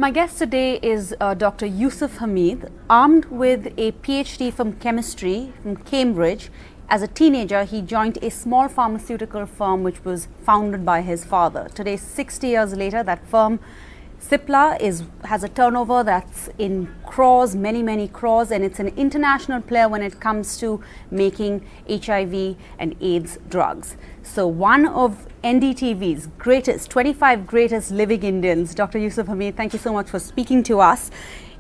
My guest today is Dr. Y.K Hamied, armed with a PhD from chemistry from Cambridge. As a teenager, he joined a small pharmaceutical firm which was founded by his father. Today, 60 years later, that firm, Cipla, has a turnover that's in crores, many crores, and it's an international player when it comes to making HIV and AIDS drugs. So one of NDTV's 25 greatest living Indians, Dr. Y.K Hamied, thank you so much for speaking to us.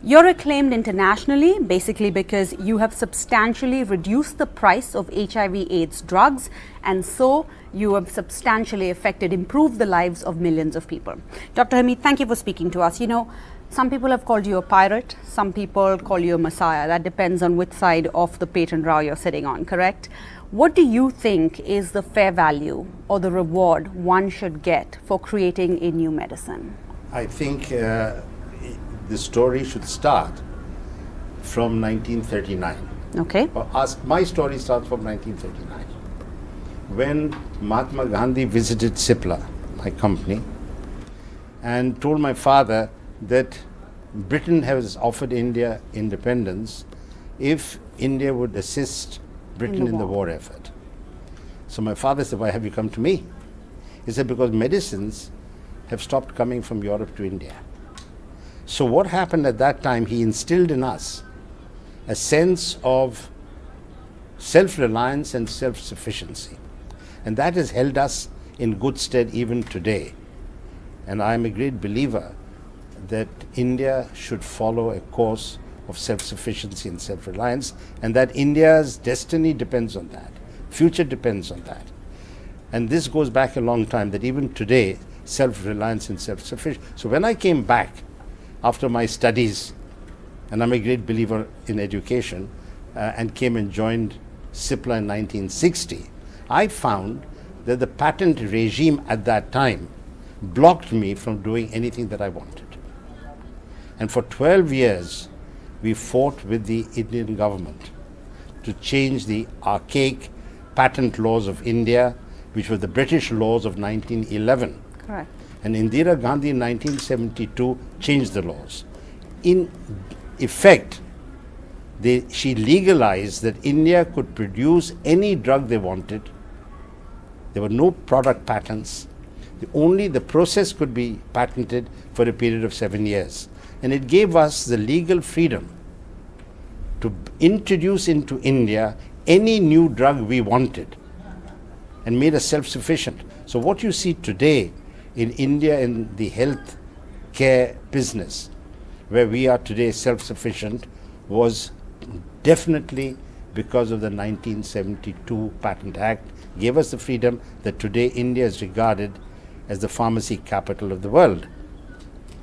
You're acclaimed internationally, basically because you have substantially reduced the price of HIV/AIDS drugs, and so you have substantially improved the lives of millions of people. Dr. Hamied, thank you for speaking to us. You know, some people have called you a pirate, some people call you a messiah. That depends on which side of the patent row you're sitting on, correct? What do you think is the fair value or the reward one should get for creating a new medicine? I think the story should start from 1939. Okay. My story starts from 1939. When Mahatma Gandhi visited Cipla, my company, and told my father that Britain has offered India independence if India would assist Britain in the war effort. So my father said, "Why have you come to me?" He said, "Because medicines have stopped coming from Europe to India." So what happened at that time, he instilled in us a sense of self-reliance and self-sufficiency. And that has held us in good stead even today. And I'm a great believer that India should follow a course of self-sufficiency and self-reliance, and that India's destiny depends on that. Future depends on that. And this goes back a long time, that even today, self-reliance and self-sufficiency. So when I came back after my studies, and I'm a great believer in education, and came and joined Cipla in 1960, I found that the patent regime at that time blocked me from doing anything that I wanted. And for 12 years, we fought with the Indian government to change the archaic patent laws of India, which were the British laws of 1911. Correct. And Indira Gandhi in 1972 changed the laws. In effect, she legalized that India could produce any drug they wanted. There were no product patents. The process could be patented for a period of 7 years. And it gave us the legal freedom to introduce into India any new drug we wanted and made us self-sufficient. So what you see today in India in the health care business, where we are today self-sufficient, was definitely because of the 1972 Patent Act, gave us the freedom that today India is regarded as the pharmacy capital of the world.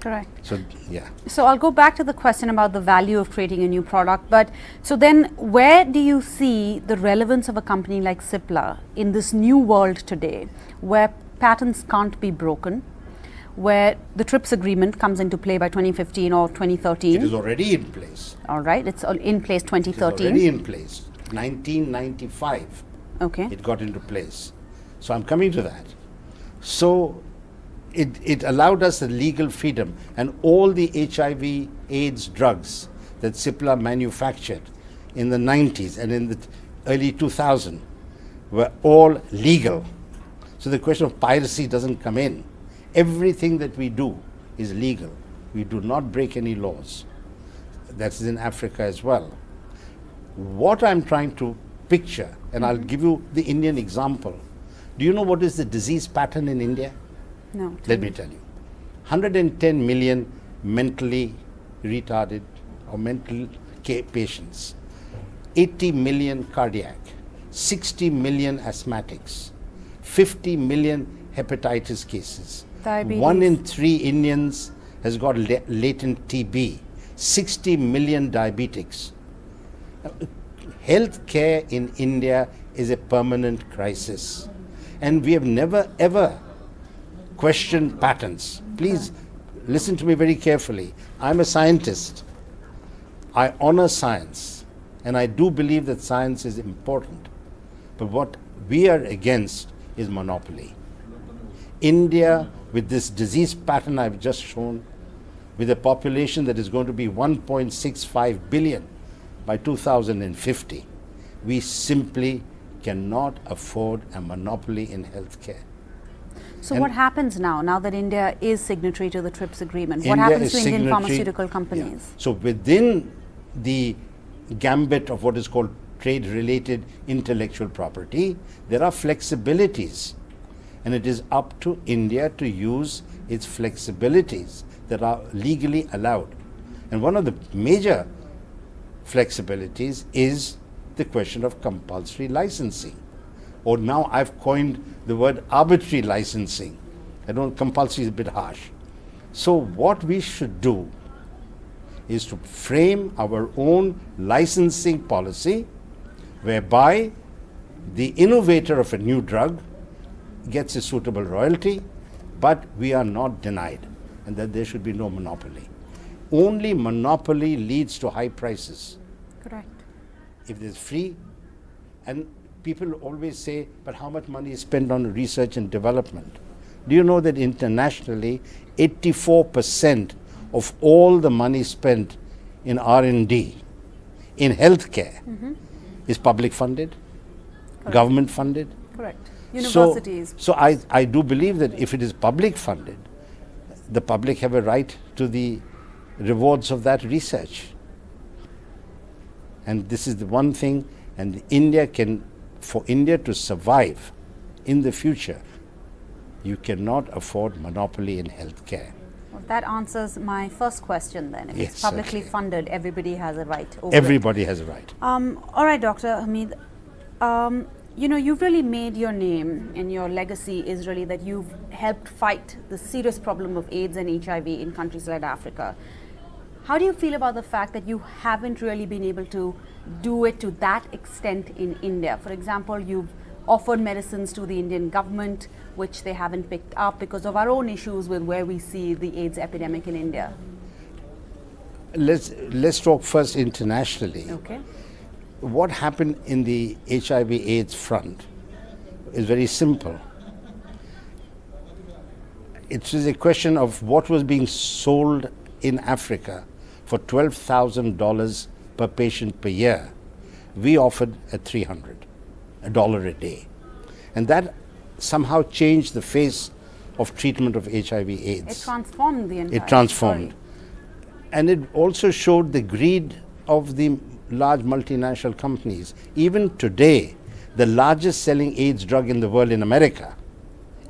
Correct. So, yeah. So I'll go back to the question about the value of creating a new product. But so then where do you see the relevance of a company like Cipla in this new world today, where patents can't be broken, where the TRIPS agreement comes into play by 2015 or 2013? It is already in place. All right. It's in place 2013. It is already in place. 1995. Okay. It got into place. So I'm coming to that. So it allowed us the legal freedom, and all the HIV AIDS drugs that Cipla manufactured in the 90s and in the early 2000s were all legal. So the question of piracy doesn't come in. Everything that we do is legal. We do not break any laws. That's in Africa as well. What I'm trying to picture, and I'll give you the Indian example. Do you know what is the disease pattern in India? No. Let me tell you. 110 million mentally retarded or mental patients, 80 million cardiac, 60 million asthmatics, 50 million hepatitis cases. Diabetes. 1 in 3 Indians has got latent TB, 60 million diabetics. Health care in India is a permanent crisis. And we have never ever questioned patents. Please listen to me very carefully. I'm a scientist. I honor science, and I do believe that science is important. But what we are against is monopoly. India, with this disease pattern I've just shown, with a population that is going to be 1.65 billion by 2050, we simply cannot afford a monopoly in healthcare. So And what happens now that India is signatory to the TRIPS agreement? What India happens is to Indian signatory- pharmaceutical Yeah. companies? So within the gambit of what is called trade-related intellectual property, there are flexibilities. And it is up to India to use its flexibilities that are legally allowed. And one of the major flexibilities is the question of compulsory licensing. Or now I've coined the word arbitrary licensing. I don't, compulsory is a bit harsh. So what we should do is to frame our own licensing policy whereby the innovator of a new drug gets a suitable royalty, but we are not denied, and that there should be no monopoly. Only monopoly leads to high prices. Correct. If there's free, and people always say, but how much money is spent on research and development? Do you know that internationally, 84% of all the money spent in R&D in healthcare is public funded, government funded? Correct. Universities. So I do believe that if it is public funded, the public have a right to the rewards of that research. And this is the one thing, and for India to survive in the future, you cannot afford monopoly in healthcare. Well, that answers my first question then. If Yes, it's publicly certainly. funded, everybody has a right over it. Everybody has a right. All right, Dr. Hamied. You've really made your name, and your legacy is really that you've helped fight the serious problem of AIDS and HIV in countries like Africa. How do you feel about the fact that you haven't really been able to do it to that extent in India? For example, you've offered medicines to the Indian government, which they haven't picked up because of our own issues with where we see the AIDS epidemic in India. Let's talk first internationally. Okay. What happened in the HIV/AIDS front is very simple. It is a question of what was being sold in Africa for $12,000 per patient per year. We offered at $300 a day. And that somehow changed the face of treatment of HIV/AIDS. It transformed the entire It transformed. story. And it also showed the greed of the large multinational companies. Even today, the largest selling AIDS drug in the world in America,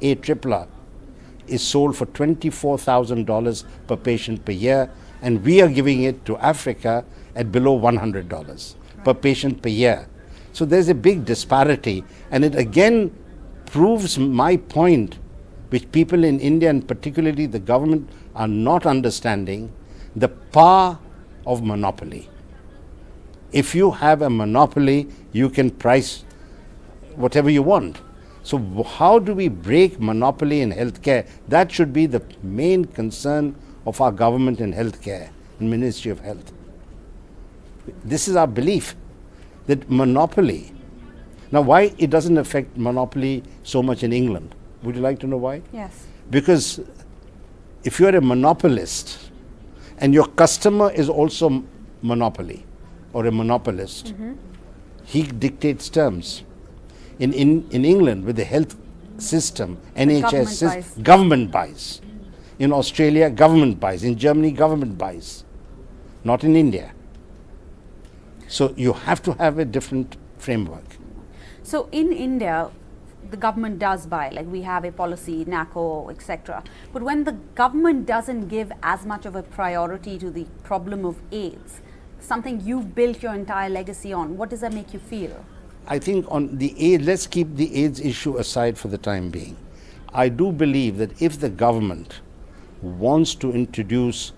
Cipla, is sold for $24,000 per patient per year, and we are giving it to Africa at below $100 per patient per year. So there's a big disparity, and it again proves my point, which people in India and particularly the government are not understanding, the power of monopoly. If you have a monopoly, you can price whatever you want. So how do we break monopoly in healthcare? That should be the main concern of our government in healthcare and Ministry of Health. This is our belief, that monopoly. Now, why it doesn't affect monopoly so much in England? Would you like to know why? Yes. Because if you're a monopolist and your customer is also monopoly or a monopolist, he dictates terms. In England, with the health system, NHS, government buys. In Australia, government buys. In Germany, government buys. Not in India. So you have to have a different framework. So in India, the government does buy, like we have a policy, NACO, etc. But when the government doesn't give as much of a priority to the problem of AIDS, something you've built your entire legacy on, what does that make you feel? I think on the AIDS, let's keep the AIDS issue aside for the time being. I do believe that if the government wants to introduce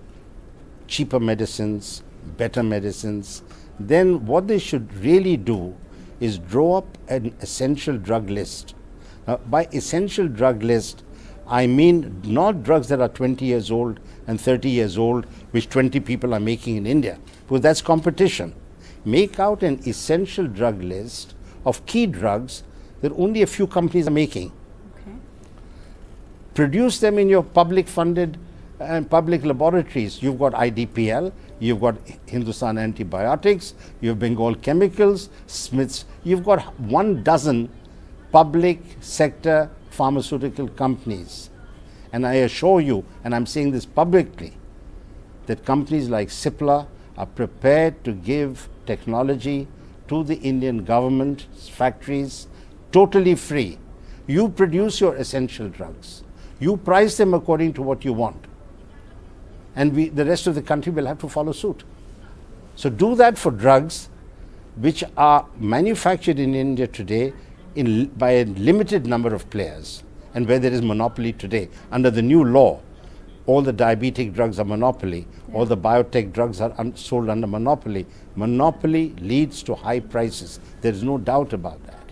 cheaper medicines, better medicines, then what they should really do is draw up an essential drug list. Now, by essential drug list, I mean not drugs that are 20 years old and 30 years old, which 20 people are making in India, because that's competition. Make out an essential drug list of key drugs that only a few companies are making. Okay. Produce them in your public funded and public laboratories. You've got IDPL, you've got Hindustan Antibiotics, you've Bengal Chemicals, Smiths. You've got 12 public sector pharmaceutical companies. And I assure you, and I'm saying this publicly, that companies like Cipla are prepared to give technology to the Indian government's factories totally free. You produce your essential drugs. You price them according to what you want. And the rest of the country will have to follow suit. So do that for drugs which are manufactured in India today by a limited number of players, and where there is monopoly today. Under the new law, all the diabetic drugs are monopoly, all the biotech drugs are sold under monopoly. Monopoly leads to high prices. There is no doubt about that.